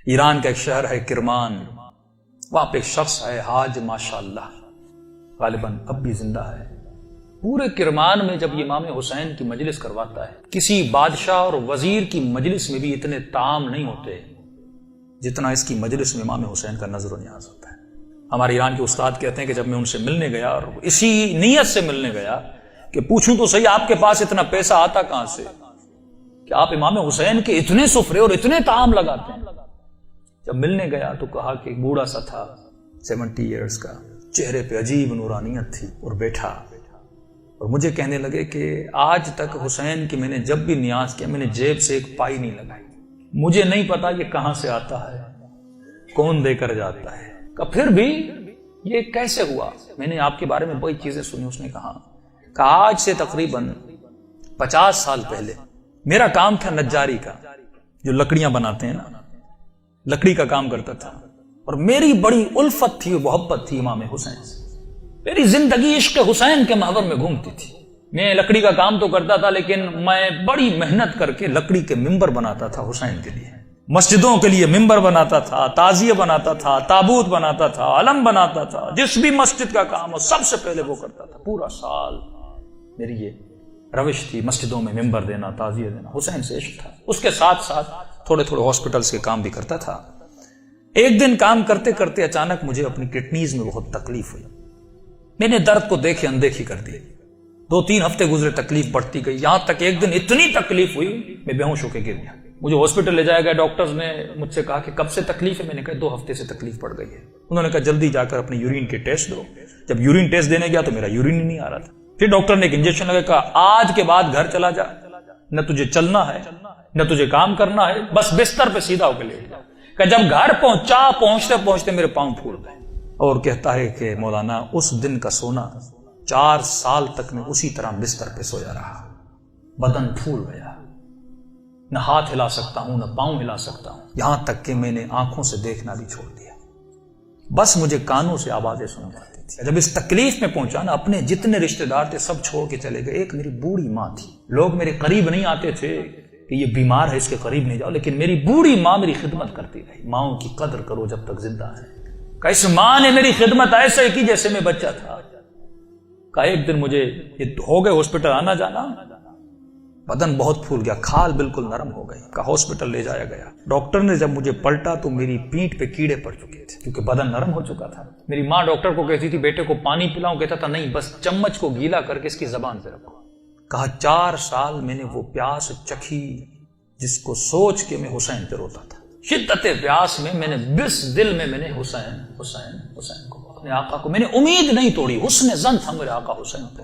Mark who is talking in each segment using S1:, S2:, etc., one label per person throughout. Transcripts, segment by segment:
S1: ایران کا ایک شہر ہے کرمان، وہاں پہ ایک شخص ہے حاج ماشاءاللہ، غالباً اب بھی زندہ ہے۔ پورے کرمان میں جب امام حسین کی مجلس کرواتا ہے، کسی بادشاہ اور وزیر کی مجلس میں بھی اتنے طعام نہیں ہوتے جتنا اس کی مجلس میں امام حسین کا نظر و نیاز ہوتا ہے۔ ہمارے ایران کے استاد کہتے ہیں کہ جب میں ان سے ملنے گیا اور اسی نیت سے ملنے گیا کہ پوچھوں تو صحیح آپ کے پاس اتنا پیسہ آتا کہاں سے کہ آپ امام حسین کے اتنے سفرے اور اتنے طعام لگاتے ہیں۔ جب ملنے گیا تو کہا کہ بوڑھا سا تھا 70 ایئرز کا، چہرے پہ عجیب نورانیت تھی، اور بیٹھا اور مجھے کہنے لگے کہ آج تک حسین کی میں نے جب بھی نیاز کیا میں نے جیب سے ایک پائی نہیں لگائی، مجھے نہیں پتا یہ کہاں سے آتا ہے، کون دے کر جاتا ہے، کہ پھر بھی یہ کیسے ہوا؟ میں نے آپ کے بارے میں بڑی چیزیں سنی۔ اس نے کہا کہ آج سے تقریباً 50 سال پہلے میرا کام تھا نجاری کا، جو لکڑیاں بناتے ہیں نا، لکڑی کا کام کرتا تھا، اور میری بڑی الفت تھی، محبت تھی امام حسین سے، میری زندگی عشق حسین کے محور میں گھومتی تھی۔ میں لکڑی کا کام تو کرتا تھا لیکن میں بڑی محنت کر کے لکڑی کے ممبر بناتا تھا حسین کے لیے، مسجدوں کے لیے ممبر بناتا تھا، تعزیہ بناتا تھا، تابوت بناتا تھا، علم بناتا تھا، جس بھی مسجد کا کام ہو سب سے پہلے وہ کرتا تھا۔ پورا سال میری یہ روش تھی، مسجدوں میں ممبر دینا، تعزیہ دینا، حسین سے عشق تھا۔ اس کے ساتھ ساتھ تھوڑے ہاسپٹلز کے کام بھی کرتا تھا۔ ایک دن کام کرتے کرتے اچانک مجھے اپنی کڈنیز میں بہت تکلیف ہوئی، میں نے درد کو دیکھے اندیکھی کر دی، 2-3 ہفتے گزرے، تکلیف بڑھتی گئی، یہاں تک ایک دن اتنی تکلیف ہوئی میں بے ہوش ہو کے گر گیا۔ مجھے ہاسپٹل لے جایا گیا، ڈاکٹرز نے مجھ سے کہا کہ کب سے تکلیف ہے؟ میں نے کہا 2 ہفتے سے تکلیف پڑ گئی ہے۔ انہوں نے کہا جلدی جا کر اپنی یورین کے ٹیسٹ دو۔ جب یورین ٹیسٹ دینے گیا تو میرا یورین ہی نہیں آ رہا تھا۔ پھر ڈاکٹر نے ایک انجیکشن لگا، کہا آج کے بعد گھر چلا جا، نہ تجھے چلنا ہے نہ تجھے کام کرنا ہے، بس بستر پہ سیدھا ہو کے لیٹ جا۔ کہ جب گھر پہنچتے پہنچتے میرے پاؤں پھول گئے، اور کہتا ہے کہ مولانا اس دن کا سونا 4 سال تک میں اسی طرح بستر پہ سویا رہا، بدن پھول گیا، نہ ہاتھ ہلا سکتا ہوں نہ پاؤں ہلا سکتا ہوں، یہاں تک کہ میں نے آنکھوں سے دیکھنا بھی چھوڑ دیا، بس مجھے کانوں سے آوازیں سن جاتی تھی۔ جب اس تکلیف میں پہنچا نا، اپنے جتنے رشتہ دار تھے سب چھوڑ کے چلے گئے۔ ایک میری بوڑھی ماں تھی، لوگ میرے قریب نہیں آتے تھے کہ یہ بیمار ہے اس کے قریب نہیں جاؤ، لیکن میری بوڑھی ماں میری خدمت کرتی رہی۔ ماؤں کی قدر کرو جب تک زندہ ہے۔ کہ اس ماں نے میری خدمت ایسے کی جیسے میں بچہ تھا۔ کہ ایک دن مجھے یہ ہو گئے ہاسپٹل آنا جانا، بدن بہت پھول گیا، کھال بالکل نرم ہو گئی، کہ ہاسپٹل لے جایا گیا۔ ڈاکٹر نے جب مجھے پلٹا تو میری پیٹھ پہ کیڑے پڑ چکے تھے کیونکہ بدن نرم ہو چکا تھا۔ میری ماں ڈاکٹر کو کہتی تھی بیٹے کو پانی پلاؤں، کہتا تھا نہیں، بس چمچ کو گیلا کر کے اس کی زبان پہ رکھو۔ کہا 4 سال میں نے وہ پیاس چکھی جس کو سوچ کے میں حسین پہ روتا تھا۔ شدت پیاس میں نے بس دل میں نے حسین حسین حسین کو، اپنے آقا کو میں نے امید نہیں توڑی، حسن ظن تھا میرے آقا حسین پہ۔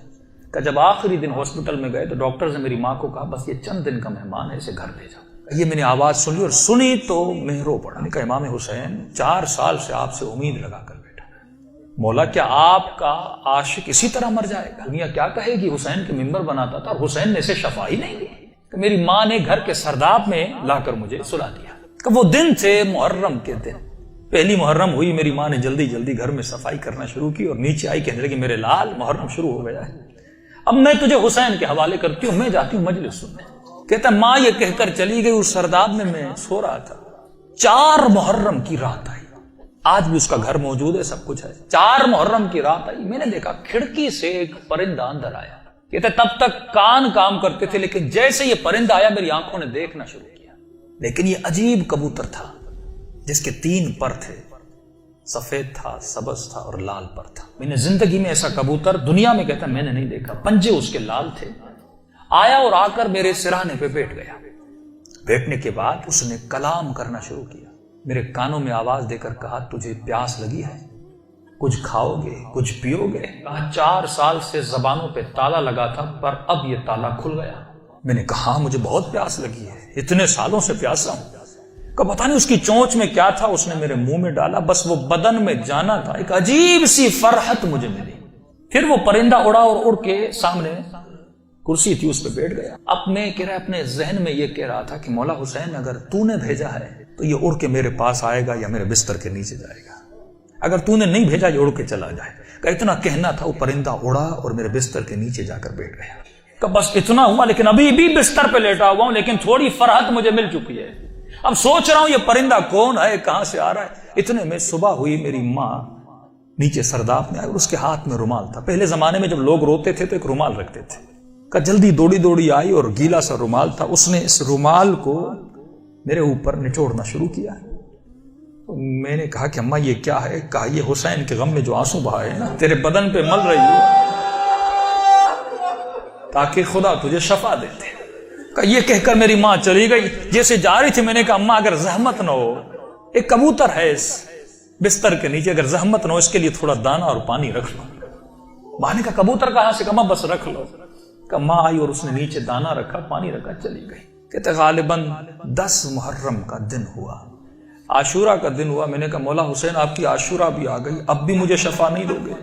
S1: کہ جب آخری دن ہاسپٹل میں گئے تو ڈاکٹرز نے میری ماں کو کہا بس یہ چند دن کا مہمان ہے، اسے گھر لے جاؤ۔ یہ میں نے آواز سن لی اور سنی تو میں رو پڑا۔ میں نے کہا امام حسین 4 سال سے آپ سے امید لگا کر بیٹھا، مولا کیا آپ کا عاشق اسی طرح مر جائے گا؟ دنیا کیا کہے گی؟ حسین کے ممبر بناتا تھا اور حسین نے اسے شفا ہی نہیں دی۔ کہ میری ماں نے گھر کے سرداب میں لا کر مجھے سلا دیا۔ کہ وہ دن تھے محرم کے دن، پہلی محرم ہوئی، میری ماں نے جلدی جلدی گھر میں صفائی کرنا شروع کی اور نیچے آئی کہنے لگی میرے لال محرم شروع ہو گیا ہے، اب میں تجھے حسین کے حوالے کرتی ہوں، میں جاتی ہوں مجلس سننے۔ کہتا ماں یہ کہہ کر چلی گئی، اس سرداب میں سو رہا تھا، 4 محرم کی رات آئی، آج بھی اس کا گھر موجود ہے، سب کچھ ہے۔ 4 محرم کی رات آئی، میں نے دیکھا کھڑکی سے ایک پرندہ اندر آیا۔ کہتے تب تک کان کام کرتے تھے لیکن جیسے یہ پرندہ آیا میری آنکھوں نے دیکھنا شروع کیا، لیکن یہ عجیب کبوتر تھا جس کے 3 پر تھے، سفید تھا، سبز تھا اور لال پر تھا۔ میں نے زندگی میں ایسا کبوتر دنیا میں کہتا میں نے نہیں دیکھا، پنجے اس کے لال تھے۔ آیا اور آ کر میرے سرانے پہ بیٹھ گیا۔ بیٹھنے کے بعد اس نے کلام کرنا شروع کیا، میرے کانوں میں آواز دے کر کہا تجھے پیاس لگی ہے، کچھ کھاؤ گے، کچھ پیو گے؟ کہا 4 سال سے زبانوں پہ تالا لگا تھا پر اب یہ تالا کھل گیا۔ میں نے کہا مجھے بہت پیاس لگی ہے، اتنے سالوں سے پیاسا ہوں۔ کہ پتہ نہیں اس کی چونچ میں کیا تھا، اس نے میرے منہ میں ڈالا، بس وہ بدن میں جانا تھا، ایک عجیب سی فرحت مجھے ملی۔ پھر وہ پرندہ اڑا اور اڑ کے سامنے کرسی تھی اس پہ بیٹھ گیا۔ اب میں اپنے ذہن میں یہ کہہ رہا تھا کہ مولا حسین اگر تو نے بھیجا ہے تو یہ اڑ کے میرے پاس آئے گا یا میرے بستر کے نیچے جائے گا، اگر تو نے نہیں بھیجا یہ اڑ کے چلا جائے گا۔ اتنا کہنا تھا، وہ پرندہ اڑا اور میرے بستر کے نیچے جا کر بیٹھ گیا۔ کہ بس اتنا ہوا، لیکن ابھی بھی بستر پہ لیٹا ہوا ہوں، لیکن تھوڑی فرحت مجھے مل چکی ہے۔ اب سوچ رہا ہوں یہ پرندہ کون ہے، کہاں سے آ رہا ہے۔ اتنے میں صبح ہوئی، میری ماں نیچے سرداب میں آئی اور اس کے ہاتھ میں رومال تھا۔ پہلے زمانے میں جب لوگ روتے تھے تو ایک رومال رکھتے تھے، کہ جلدی دوڑی آئی اور گیلا سا رومال تھا، اس نے اس رومال کو میرے اوپر نچوڑنا شروع کیا۔ تو میں نے کہا کہ اماں یہ کیا ہے؟ کہا یہ حسین کے غم میں جو آنسو بہائے نا تیرے بدن پہ مل رہی ہو تاکہ خدا تجھے شفا دیتے۔ کہ یہ کہہ کر میری ماں چلی گئی۔ جیسے جا رہی تھی میں نے کہا اماں اگر زحمت نہ ہو، ایک کبوتر ہے اس بستر کے نیچے، اگر زحمت نہ ہو اس کے لیے تھوڑا دانا اور پانی رکھ لو۔ ماں نے کہا کبوتر کہاں سے؟ کہا بس رکھ لو۔ کہ ماں آئی اور اس نے نیچے دانا رکھا، پانی رکھا، چلی گئی۔ کہتے غالباً 10 محرم کا دن ہوا، عاشورہ کا دن ہوا۔ میں نے کہا مولا حسین آپ کی عاشورہ بھی آ گئی، اب بھی مجھے شفا نہیں دو گے؟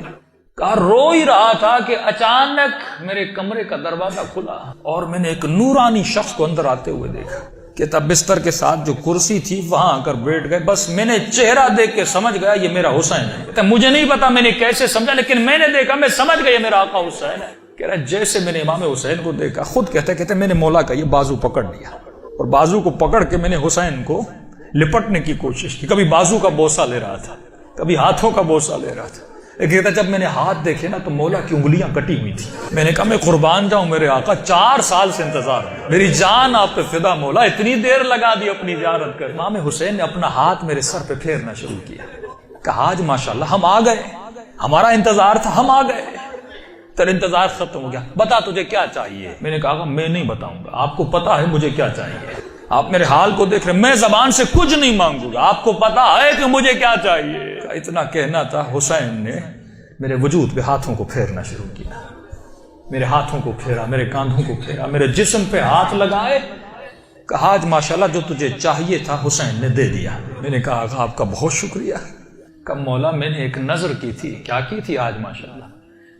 S1: کہا رو ہی رہا تھا کہ اچانک میرے کمرے کا دروازہ کھلا اور میں نے ایک نورانی شخص کو اندر آتے ہوئے دیکھا۔ کہتا بستر کے ساتھ جو کرسی تھی وہاں آ کر بیٹھ گئے، بس میں نے چہرہ دیکھ کے سمجھ گیا یہ میرا حسین ہے۔ کہتا مجھے نہیں پتا میں نے کیسے سمجھا، لیکن میں نے دیکھا، میں سمجھ گیا یہ میرا آقا حسین ہے۔ کہہ رہا جیسے میں نے امام حسین کو دیکھا، خود کہتے میں نے مولا کا یہ بازو پکڑ لیا اور بازو کو پکڑ کے میں نے حسین کو لپٹنے کی کوشش کی۔ کبھی بازو کا بوسہ لے رہا تھا، کبھی ہاتھوں کا بوسہ لے رہا تھا۔ کہتا جب میں نے ہاتھ دیکھے نا تو مولا کی انگلیاں کٹی ہوئی تھی۔ میں نے کہا میں قربان جاؤں میرے آقا، 4 سال سے انتظار ہے، میری جان آپ پہ فدا مولا، اتنی دیر لگا دی اپنی زیارت کر۔ امام حسین نے اپنا ہاتھ میرے سر پہ پھیرنا شروع کیا۔ کہا آج ماشاءاللہ ہم آ گئے، ہمارا انتظار تھا، ہم آ گئے، تیرا انتظار ختم ہو گیا، بتا تجھے کیا چاہیے؟ میں نے کہا میں نہیں بتاؤں گا، آپ کو پتا ہے مجھے کیا چاہیے، آپ میرے حال کو دیکھ رہے، میں زبان سے کچھ نہیں مانگوں گا، آپ کو پتا ہے کہ مجھے کیا چاہیے۔ اتنا کہنا تھا، حسین نے میرے وجود پہ ہاتھوں کو پھیرنا شروع کیا، میرے ہاتھوں کو پھیرا، میرے کاندھوں کو پھیرا، میرے جسم پہ ہاتھ لگائے۔ کہا آج ماشاءاللہ جو تجھے چاہیے تھا حسین نے دے دیا۔ میں نے کہا آقا آپ کا بہت شکریہ۔ کہ مولا میں نے ایک نظر کی تھی۔ کیا کی تھی آج ماشاءاللہ؟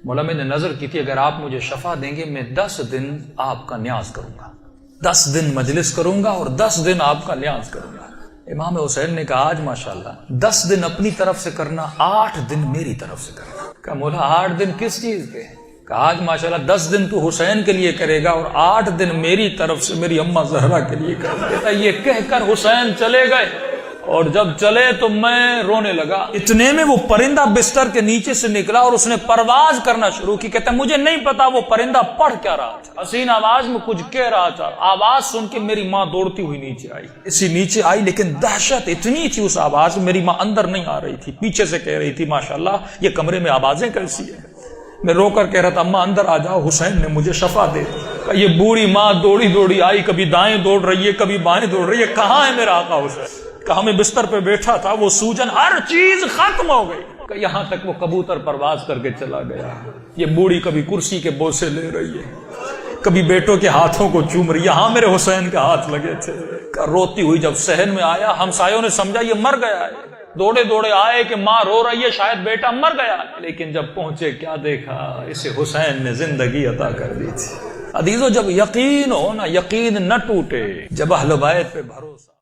S1: مولا میں نے نظر کی تھی اگر آپ مجھے شفا دیں گے میں 10 دن آپ کا نیاز کروں گا، 10 دن مجلس کروں گا اور 10 دن آپ کا نیاز کروں گا۔ امام حسین نے کہا آج ماشاءاللہ 10 دن اپنی طرف سے کرنا، 8 دن میری طرف سے کرنا۔ کہا مولا 8 دن کس چیز کے؟ کہا آج ماشاءاللہ 10 دن تو حسین کے لیے کرے گا اور 8 دن میری طرف سے میری اماں زہرا کے لیے کرے گا۔ کہتا یہ کہہ کر حسین چلے گئے اور جب چلے تو میں رونے لگا۔ اتنے میں وہ پرندہ بستر کے نیچے سے نکلا اور اس نے پرواز کرنا شروع کی۔ کہتا مجھے نہیں پتا وہ پرندہ پڑھ کیا رہا تھا، حسین آواز میں کچھ کہہ رہا تھا۔ آواز سن کے میری ماں دوڑتی ہوئی نیچے آئی، اسی نیچے آئی، لیکن دہشت اتنی تھی اس آواز میں، میری ماں اندر نہیں آ رہی تھی، پیچھے سے کہہ رہی تھی ماشاءاللہ یہ کمرے میں آوازیں کیسی ہیں۔ میں رو کر کہہ رہا تھا اماں اندر آ جاؤ، حسین نے مجھے شفا دے دی۔ یہ بوڑھی ماں دوڑی آئی، کبھی دائیں دوڑ رہی ہے کبھی بائیں دوڑ رہی ہے، کہاں ہے میرا آقا حسین؟ کہا میں بستر پہ بیٹھا تھا، وہ سوجن ہر چیز ختم ہو گئی، کہ یہاں تک وہ کبوتر پرواز کر کے چلا گیا۔ یہ بوڑھی کبھی کرسی کے بوسے لے رہی ہے، کبھی بیٹوں کے ہاتھوں کو چوم رہی، یہاں میرے حسین کے ہاتھ لگے تھے۔ روتی ہوئی جب صحن میں آیا، ہمسایوں نے سمجھا یہ مر گیا ہے، دوڑے آئے کہ ماں رو رہی ہے، شاید بیٹا مر گیا، لیکن جب پہنچے کیا دیکھا، اسے حسین نے زندگی عطا کر دی تھی۔ عزیزو جب یقین ہو نا، یقین نہ ٹوٹے، جب اہل بیت پہ بھروسہ